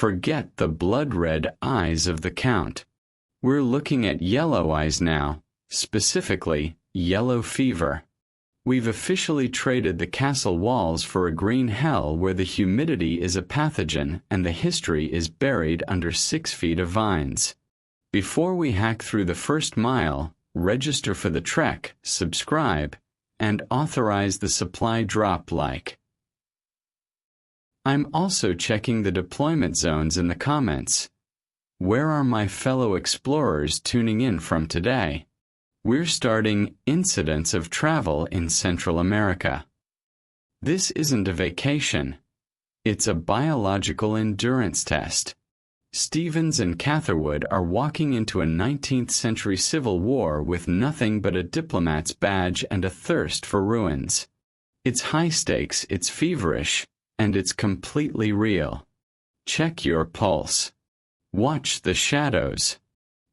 Forget the blood-red eyes of the Count. We're looking at yellow eyes now, specifically yellow fever. We've officially traded the castle walls for a green hell where the humidity is a pathogen and the history is buried under 6 feet of vines. Before we hack through the first mile, register for the trek, subscribe, and authorize the supply drop like. I'm also checking the deployment zones in the comments. Where are my fellow explorers tuning in from today? We're starting Incidents of Travel in Central America. This isn't a vacation. It's a biological endurance test. Stevens and Catherwood are walking into a 19th century civil war with nothing but a diplomat's badge and a thirst for ruins. It's high stakes, it's feverish, and it's completely real. Check your pulse. Watch the shadows.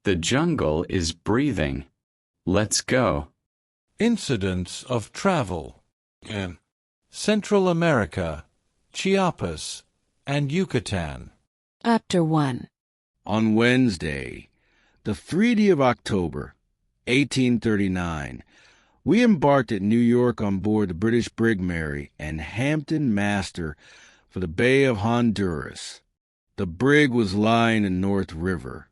The jungle is breathing. Let's go. Incidents of Travel in Central America, Chiapas, and Yucatan. Chapter 1. On Wednesday, the 3rd of October, 1839, we embarked at New York on board the British brig Mary and Hampton Master for the Bay of Honduras. The brig was lying in North River,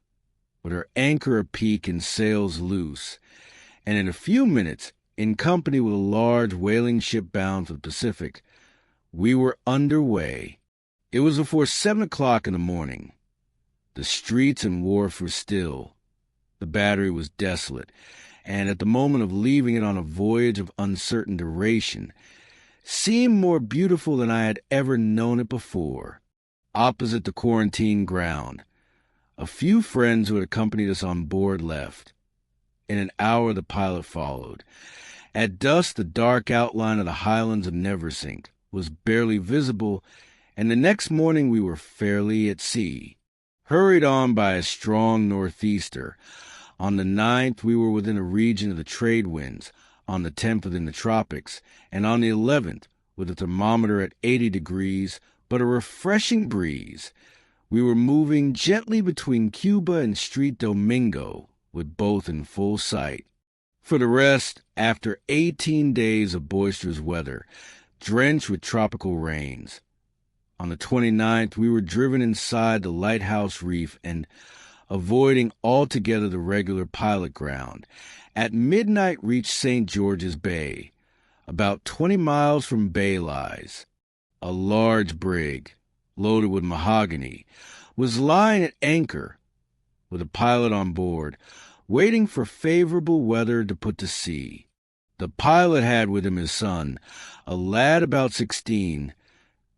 with her anchor apeak and sails loose, and in a few minutes, in company with a large whaling ship bound for the Pacific, we were underway. It was before 7 o'clock in the morning. The streets and wharf were still. The battery was desolate, and at the moment of leaving it on a voyage of uncertain duration, seemed more beautiful than I had ever known it before. Opposite the quarantine ground, a few friends who had accompanied us on board left. In an hour the pilot followed. At dusk the dark outline of the highlands of Neversink was barely visible, and the next morning we were fairly at sea. Hurried on by a strong northeaster, on the 9th we were within a region of the trade winds, on the 10th within the tropics, and on the 11th, with the thermometer at 80 degrees, but a refreshing breeze, we were moving gently between Cuba and Street Domingo, with both in full sight. For the rest, after 18 days of boisterous weather, drenched with tropical rains, on the 29th we were driven inside the Lighthouse Reef and, avoiding altogether the regular pilot ground, at midnight reached St. George's Bay, about 20 miles from Balize. A large brig, loaded with mahogany, was lying at anchor, with a pilot on board, waiting for favorable weather to put to sea. The pilot had with him his son, a lad about 16,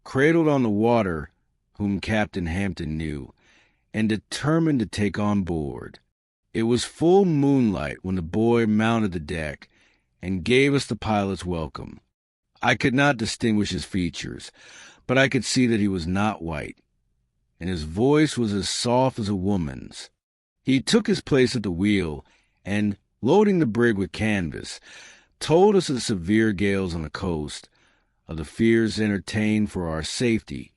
cradled on the water, whom Captain Hampton knew, and determined to take on board. It was full moonlight when the boy mounted the deck and gave us the pilot's welcome. I could not distinguish his features, but I could see that he was not white, and his voice was as soft as a woman's. He took his place at the wheel, and, loading the brig with canvas, told us of the severe gales on the coast, of the fears entertained for our safety,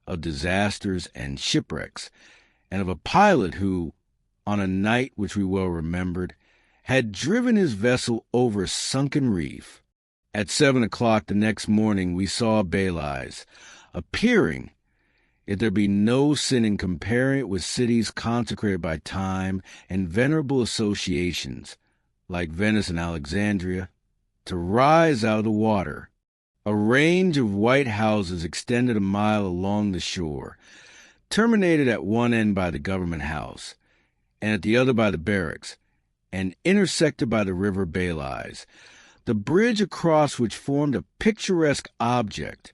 of disasters and shipwrecks, and of a pilot who, on a night which we well remembered, had driven his vessel over a sunken reef. At 7 o'clock the next morning we saw Belize, appearing, if there be no sin in comparing it with cities consecrated by time and venerable associations, like Venice and Alexandria, to rise out of the water. A range of white houses extended a mile along the shore, terminated at one end by the government house, and at the other by the barracks, and intersected by the river Balize, the bridge across which formed a picturesque object,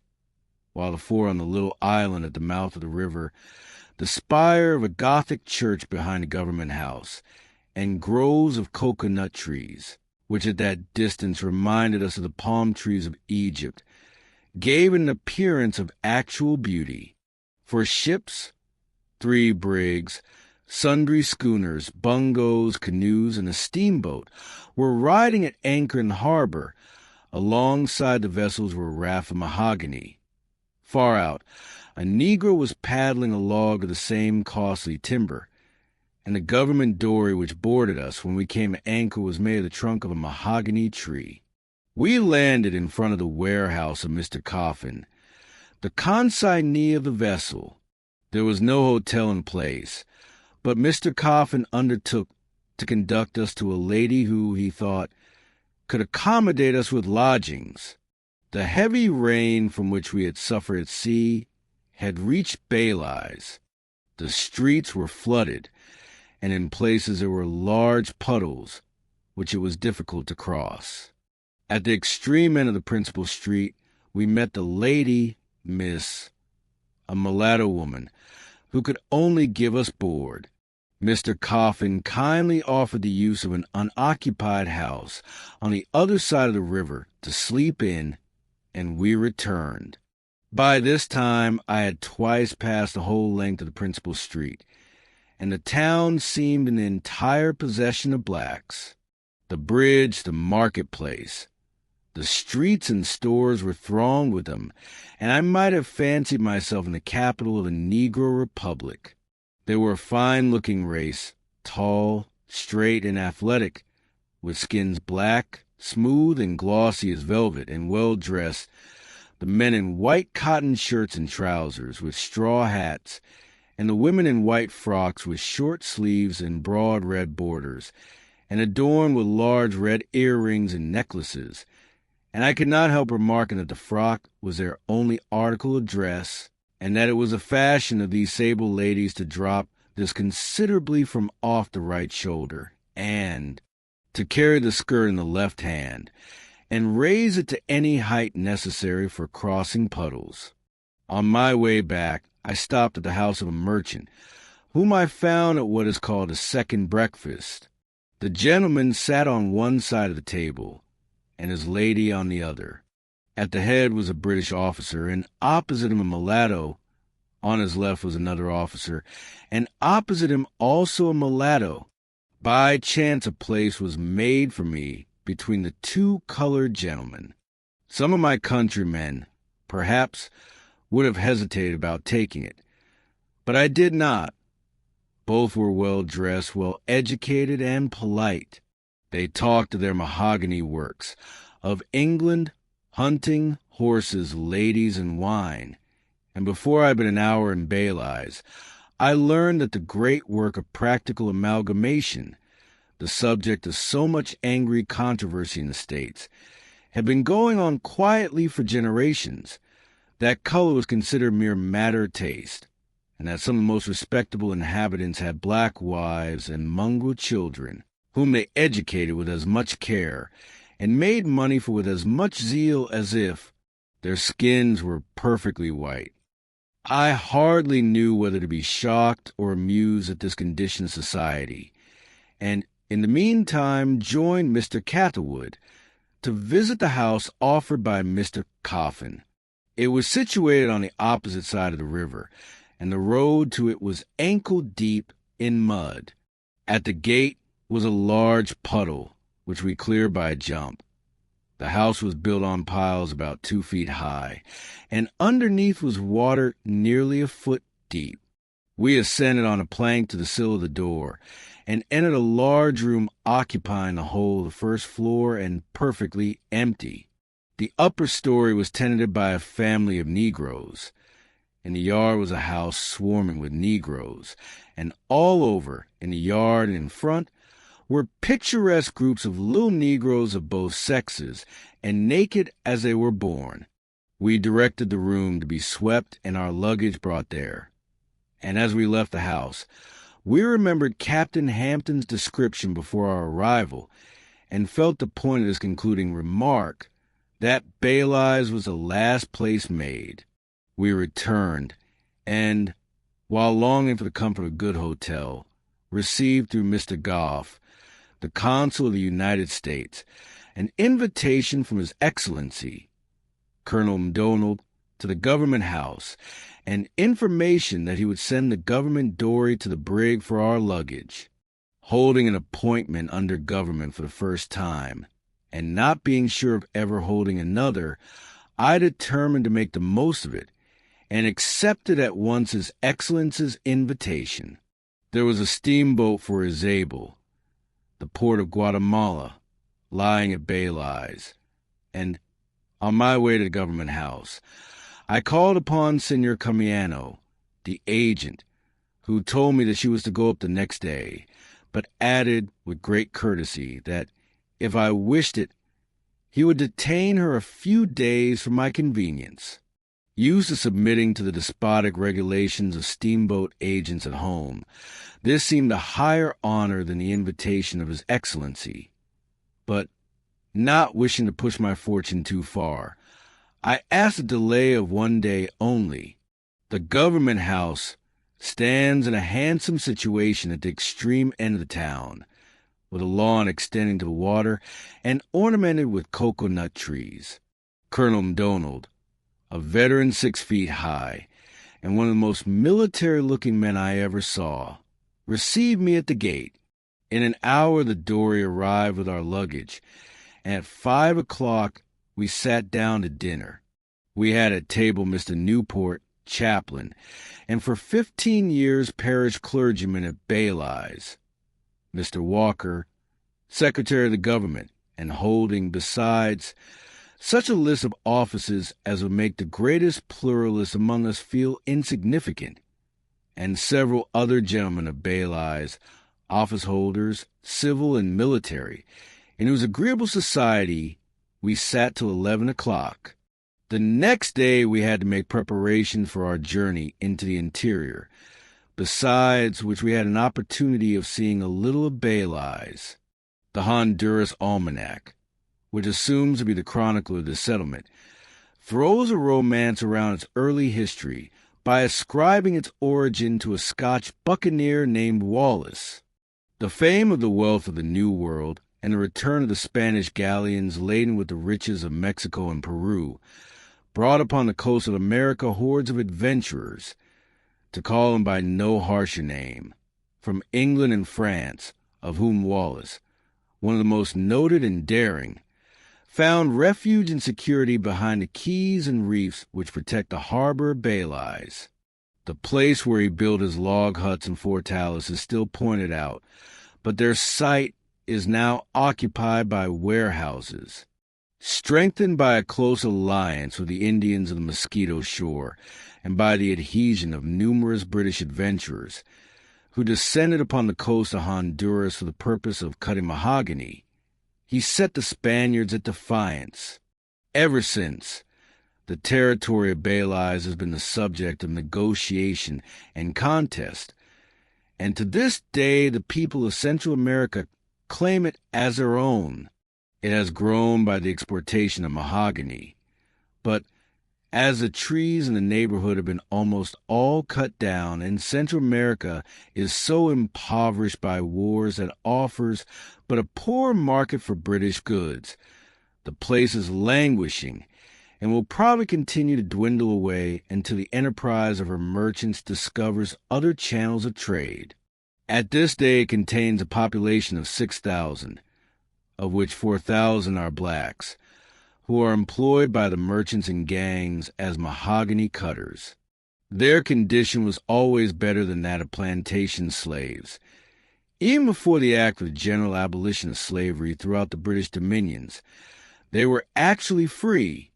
while afore on the little island at the mouth of the river, the spire of a Gothic church behind the government house, and groves of cocoa-nut trees, which at that distance reminded us of the palm trees of Egypt, gave an appearance of actual beauty. For ships, 3 brigs, sundry schooners, bungos, canoes, and a steamboat were riding at anchor in the harbor. Alongside the vessels were rafts of mahogany. Far out, A Negro was paddling a log of the same costly timber, and the government dory which boarded us when we came to anchor was made of the trunk of a mahogany tree. We landed in front of the warehouse of Mr. Coffin, the consignee of the vessel. There was no hotel in place, but Mr. Coffin undertook to conduct us to a lady who, he thought, could accommodate us with lodgings. The heavy rain from which we had suffered at sea had reached Balize. The streets were flooded, and in places there were large puddles, which it was difficult to cross. At the extreme end of the principal street, we met the lady, Miss, a mulatto woman, who could only give us board. Mr. Coffin kindly offered the use of an unoccupied house on the other side of the river to sleep in, and we returned. By this time, I had twice passed the whole length of the principal street, and the town seemed in the entire possession of blacks. The bridge, the marketplace, the streets and stores were thronged with them, and I might have fancied myself in the capital of a Negro republic. They were a fine-looking race, tall, straight, and athletic, with skins black, smooth and glossy as velvet, and well-dressed, the men in white cotton shirts and trousers with straw hats, and the women in white frocks with short sleeves and broad red borders, and adorned with large red earrings and necklaces, and I could not help remarking that the frock was their only article of dress, and that it was a fashion of these sable ladies to drop this considerably from off the right shoulder, and to carry the skirt in the left hand, and raise it to any height necessary for crossing puddles. On my way back, I stopped at the house of a merchant, whom I found at what is called a second breakfast. The gentleman sat on one side of the table, and his lady on the other. At the head was a British officer, and opposite him a mulatto. On his left was another officer, and opposite him also a mulatto. By chance a place was made for me between the two colored gentlemen. Some of my countrymen, perhaps, would have hesitated about taking it, but I did not. Both were well-dressed, well-educated, and polite. They talked of their mahogany works, of England, hunting, horses, ladies, and wine, and before I had been an hour in Balize, I learned that the great work of practical amalgamation, the subject of so much angry controversy in the States, had been going on quietly for generations, that color was considered mere matter taste, and that some of the most respectable inhabitants had black wives and mongrel children, whom they educated with as much care, and made money for with as much zeal as if their skins were perfectly white. I hardly knew whether to be shocked or amused at this condition of society, and in the meantime joined Mr. Catherwood to visit the house offered by Mr. Coffin. It was situated on the opposite side of the river, and the road to it was ankle-deep in mud. At the gate was a large puddle, which we cleared by a jump. The house was built on piles about 2 feet high, and underneath was water nearly a foot deep. We ascended on a plank to the sill of the door, and entered a large room occupying the whole of the first floor and perfectly empty. The upper story was tenanted by a family of Negroes. In the yard was a house swarming with Negroes, and all over, in the yard and in front, were picturesque groups of little Negroes of both sexes, and naked as they were born. We directed the room to be swept and our luggage brought there. And as we left the house, we remembered Captain Hampton's description before our arrival, and felt the point of his concluding remark that Balize was the last place made. We returned, and, while longing for the comfort of a good hotel, received through Mr. Goff, the Consul of the United States, an invitation from His Excellency, Colonel MacDonald, to the Government House, and information that he would send the Government dory to the brig for our luggage. Holding an appointment under Government for the first time, and not being sure of ever holding another, I determined to make the most of it, and accepted at once His Excellency's invitation. There was a steamboat for Izabel, the port of Guatemala, lying at Belize, and on my way to the government house, I called upon Senor Camiano, the agent, who told me that she was to go up the next day, but added with great courtesy that, if I wished it, he would detain her a few days for my convenience. Used to submitting to the despotic regulations of steamboat agents at home, this seemed a higher honor than the invitation of His Excellency. But, not wishing to push my fortune too far, I asked a delay of 1 day only. The government house stands in a handsome situation at the extreme end of the town, with a lawn extending to the water and ornamented with cocoa-nut trees. Colonel MacDonald, a veteran 6 feet high, and one of the most military-looking men I ever saw, received me at the gate. In an hour the dory arrived with our luggage, and at 5 o'clock we sat down to dinner. We had at table Mr. Newport, chaplain, and for 15 years parish clergyman at Balize, Mr. Walker, Secretary of the Government, and holding, besides, such a list of offices as would make the greatest pluralists among us feel insignificant, and several other gentlemen of Balize, office holders, civil and military, in whose agreeable society we sat till 11 o'clock. The next day we had to make preparations for our journey into the interior, besides which we had an opportunity of seeing a little of Balize. The Honduras Almanac, which assumes to be the chronicler of the settlement, throws a romance around its early history by ascribing its origin to a Scotch buccaneer named Wallace. The fame of the wealth of the New World and the return of the Spanish galleons laden with the riches of Mexico and Peru brought upon the coast of America hordes of adventurers, to call them by no harsher name, from England and France, of whom Wallace, one of the most noted and daring, found refuge and security behind the keys and reefs which protect the harbor of Balize. The place where he built his log huts and fortalice is still pointed out, but their site is now occupied by warehouses. Strengthened by a close alliance with the Indians of the Mosquito Shore, and by the adhesion of numerous British adventurers, who descended upon the coast of Honduras for the purpose of cutting mahogany, he set the Spaniards at defiance. Ever since, the territory of Balize has been the subject of negotiation and contest, and to this day the people of Central America claim it as their own. It has grown by the exportation of mahogany, but as the trees in the neighborhood have been almost all cut down, and Central America is so impoverished by wars that offers but a poor market for British goods, the place is languishing and will probably continue to dwindle away until the enterprise of her merchants discovers other channels of trade. At this day it contains a population of 6,000, of which 4,000 are blacks, who are employed by the merchants and gangs as mahogany cutters. Their condition was always better than that of plantation slaves. Even before the act of general abolition of slavery throughout the British dominions, they were actually free,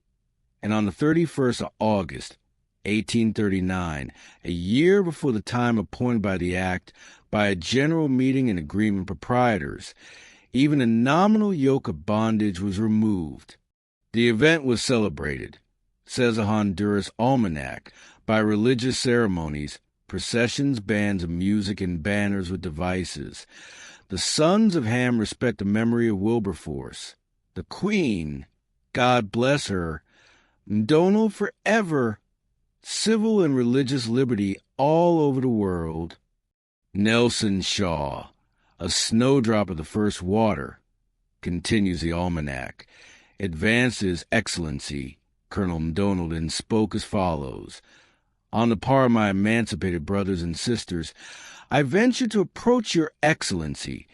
and on the 31st of August, 1839, a year before the time appointed by the act, by a general meeting and agreement of proprietors, even a nominal yoke of bondage was removed. The event was celebrated, says a Honduras almanac, by religious ceremonies, processions, bands of music, and banners with devices. The sons of Ham respect the memory of Wilberforce. The Queen, God bless her, Donald forever, civil and religious liberty all over the world. Nelson Shaw, a snowdrop of the first water, continues the almanac, advanced His Excellency, Colonel MacDonald, and spoke as follows: On the part of my emancipated brothers and sisters, I venture to approach your Excellency,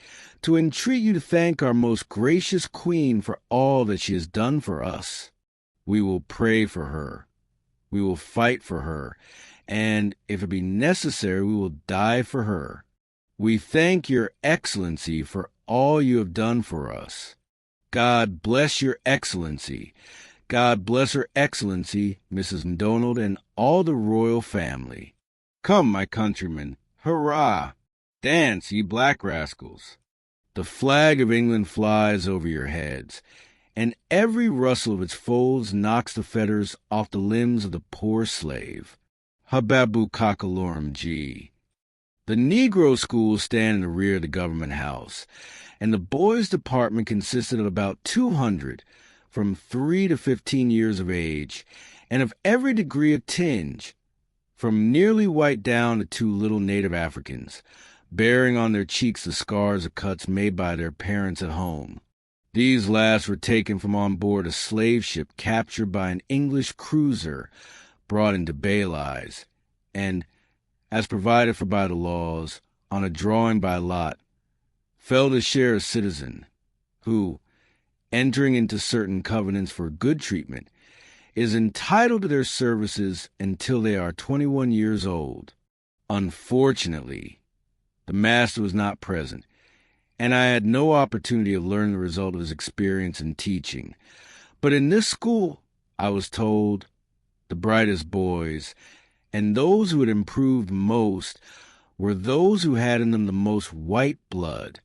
to entreat you to thank our most gracious Queen for all that she has done for us. We will pray for her, We will fight for her, and if it be necessary, we will die for her. We thank your Excellency for all you have done for us. God bless your Excellency. God bless Her Excellency, Mrs. MacDonald, and all the royal family. Come, my countrymen, hurrah! Dance, ye black rascals! The flag of England flies over your heads, and every rustle of its folds knocks the fetters off the limbs of the poor slave. Hababu Cockalorum G. The Negro schools stand in the rear of the government house, and the boys' department consisted of about 200, from 3 to 15 years of age, and of every degree of tinge, from nearly white down to 2 little native Africans, bearing on their cheeks the scars of cuts made by their parents at home. These last were taken from on board a slave ship captured by an English cruiser brought into Belize, and, as provided for by the laws, on a drawing by lot, fell to share a citizen, who, entering into certain covenants for good treatment, is entitled to their services until they are 21 years old. Unfortunately, the master was not present, and I had no opportunity of learning the result of his experience in teaching. But in this school, I was told, the brightest boys, and those who had improved most, were those who had in them the most white blood.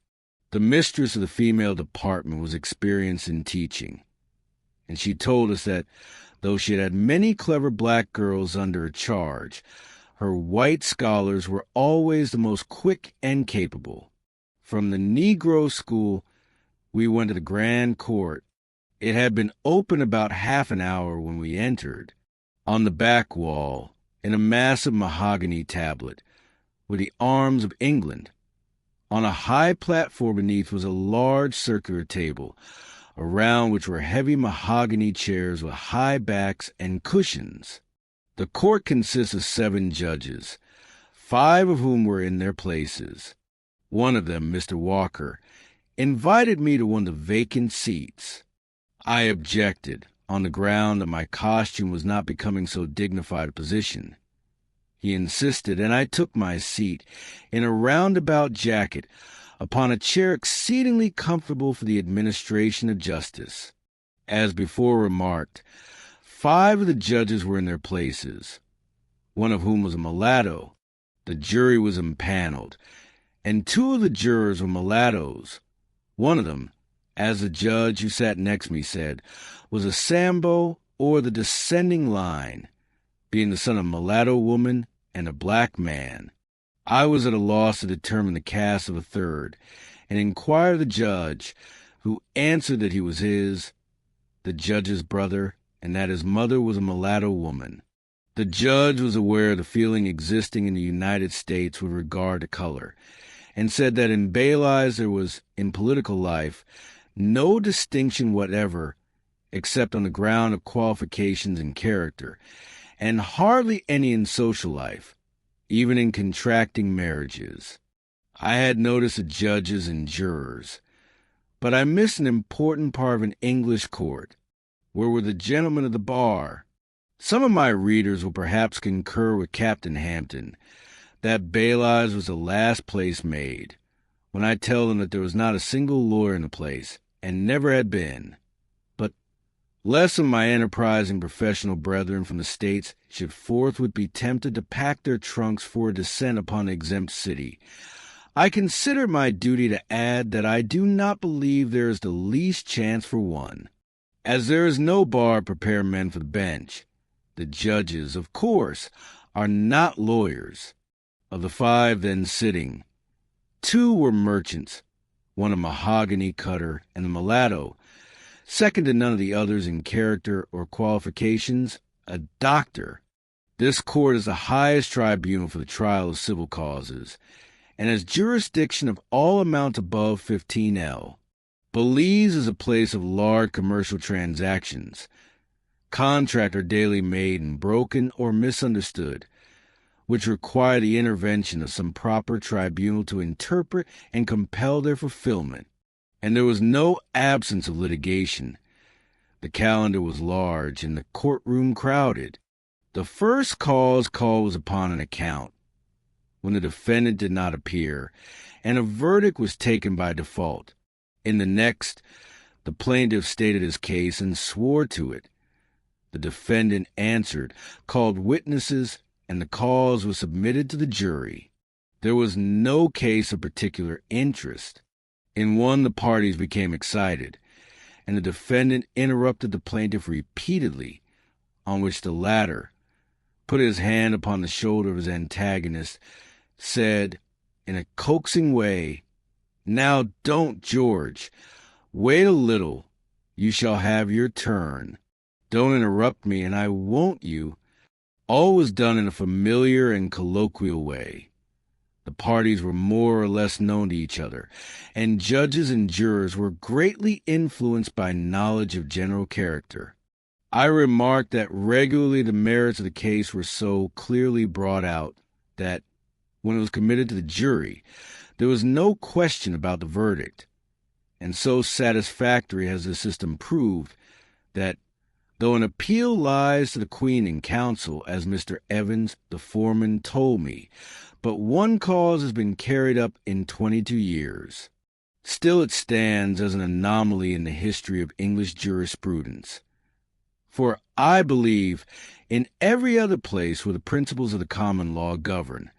The mistress of the female department was experienced in teaching, and she told us that, though she had had many clever black girls under her charge, her white scholars were always the most quick and capable. From the Negro school, we went to the Grand Court. It had been open about half an hour when we entered. On the back wall, in a massive mahogany tablet, were the arms of England. On a high platform beneath was a large circular table, around which were heavy mahogany chairs with high backs and cushions. The court consists of 7 judges, 5 of whom were in their places. One of them, Mr. Walker, invited me to one of the vacant seats. I objected, on the ground that my costume was not becoming so dignified a position. He insisted, and I took my seat in a roundabout jacket upon a chair exceedingly comfortable for the administration of justice. As before remarked, 5 of the judges were in their places, one of whom was a mulatto. The jury was empaneled, and 2 of the jurors were mulattoes. One of them, as the judge who sat next me said, was a Sambo, or the descending line, being the son of a mulatto woman and a black man. I was at a loss to determine the caste of a third, and inquired of the judge, who answered that he was the judge's brother, and that his mother was a mulatto woman. The judge was aware of the feeling existing in the United States with regard to color, and said that in Balize there was, in political life, no distinction whatever, except on the ground of qualifications and character, and hardly any in social life, even in contracting marriages. I had noticed the judges and jurors, but I missed an important part of an English court. Where were the gentlemen of the bar? Some of my readers will perhaps concur with Captain Hampton that Balize was the last place made, when I tell them that there was not a single lawyer in the place, and never had been. But lest some of my enterprising professional brethren from the States should forthwith be tempted to pack their trunks for a descent upon the exempt city, I consider my duty to add that I do not believe there is the least chance for one. As there is no bar to prepare men for the bench, the judges, of course, are not lawyers. Of the 5 then sitting, 2 were merchants, one a mahogany cutter, and the mulatto, second to none of the others in character or qualifications, a doctor. This court is the highest tribunal for the trial of civil causes, and has jurisdiction of all amounts above 15L. Belize is a place of large commercial transactions. Contracts are daily made and broken or misunderstood, which require the intervention of some proper tribunal to interpret and compel their fulfillment. And there was no absence of litigation. The calendar was large and the courtroom crowded. The first call was upon an account, when the defendant did not appear, and a verdict was taken by default. In the next, the plaintiff stated his case and swore to it. The defendant answered, called witnesses, and the cause was submitted to the jury. There was no case of particular interest. In one, the parties became excited, and the defendant interrupted the plaintiff repeatedly, on which the latter put his hand upon the shoulder of his antagonist, said in a coaxing way, "Now don't, George. Wait a little. You shall have your turn. Don't interrupt me, and I won't you." All was done in a familiar and colloquial way. The parties were more or less known to each other, and judges and jurors were greatly influenced by knowledge of general character. I remarked that regularly the merits of the case were so clearly brought out that, when it was committed to the jury, there was no question about the verdict, and so satisfactory has the system proved that, though an appeal lies to the Queen and Council, as Mr. Evans, the foreman, told me, but one cause has been carried up in 22 years. Still it stands as an anomaly in the history of English jurisprudence. For I believe in every other place where the principles of the common law govern,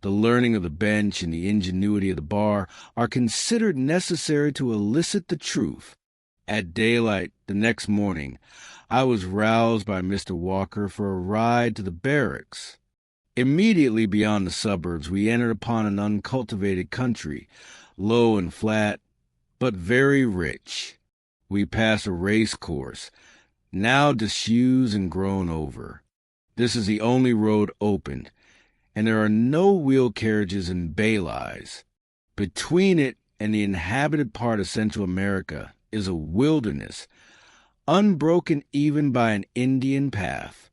the learning of the bench and the ingenuity of the bar are considered necessary to elicit the truth. At daylight the next morning, I was roused by Mr. Walker for a ride to the barracks. Immediately beyond the suburbs, we entered upon an uncultivated country, low and flat, but very rich. We passed a race course, now disused and grown over. This is the only road open, and there are no wheel carriages in Balize. Between it and the inhabited part of Central America is a wilderness, unbroken even by an Indian path.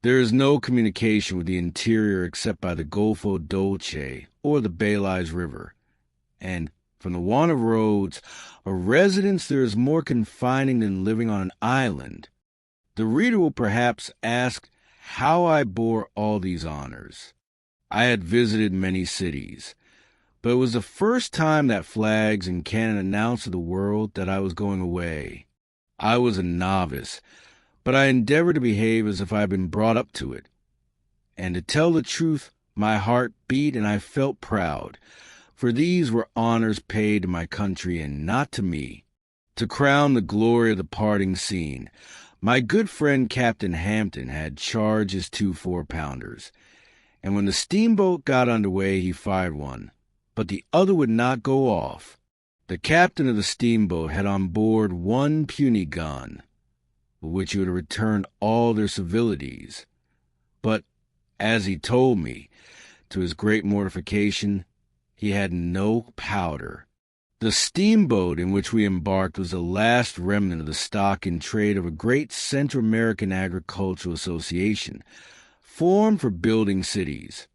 There is no communication with the interior except by the Golfo Dolce or the Balize River, and from the want of roads, a residence there is more confining than living on an island. The reader will perhaps ask how I bore all these honors. I had visited many cities, but it was the first time that flags and cannon announced to the world that I was going away. I was a novice, but I endeavored to behave as if I had been brought up to it. And to tell the truth, my heart beat and I felt proud, for these were honors paid to my country and not to me. To crown the glory of the parting scene, my good friend Captain Hampton had charged his 2 4-pounders, and when the steamboat got under way he fired one, but the other would not go off. The captain of the steamboat had on board one puny gun, with which he would have returned all their civilities, but, as he told me, to his great mortification, he had no powder. The steamboat in which we embarked was the last remnant of the stock in trade of a great Central American agricultural association, formed for building cities,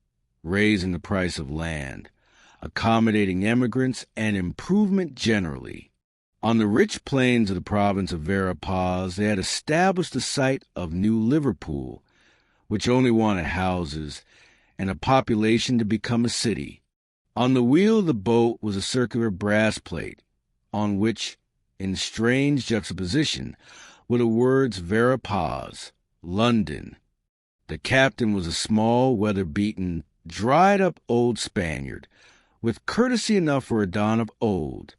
raising the price of land, accommodating emigrants, and improvement generally. On the rich plains of the province of Verapaz, they had established the site of New Liverpool, which only wanted houses and a population to become a city. On the wheel of the boat was a circular brass plate, on which, in strange juxtaposition, were the words Verapaz, London. The captain was a small, weather-beaten, dried-up old Spaniard, with courtesy enough for a Don of old.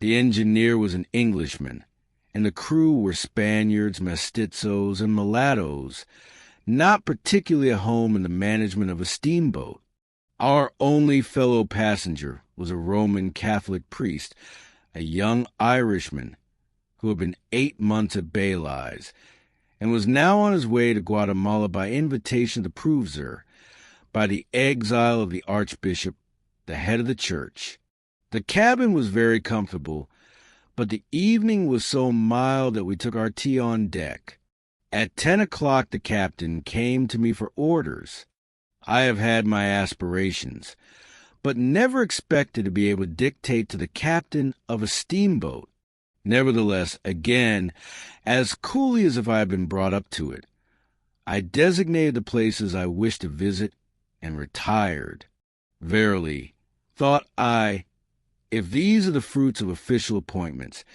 The engineer was an Englishman, and the crew were Spaniards, mestizos, and mulattoes, not particularly at home in the management of a steamboat. Our only fellow passenger was a Roman Catholic priest, a young Irishman, who had been 8 months at Belize, and was now on his way to Guatemala by invitation of the Provencer, by the exile of the Archbishop, the head of the church. The cabin was very comfortable, but the evening was so mild that we took our tea on deck. At 10 o'clock the captain came to me for orders. I have had my aspirations, but never expected to be able to dictate to the captain of a steamboat. Nevertheless, again, as coolly as if I had been brought up to it, I designated the places I wished to visit and retired. Verily, thought I, if these are the fruits of official appointments,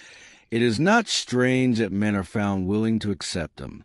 it is not strange that men are found willing to accept them.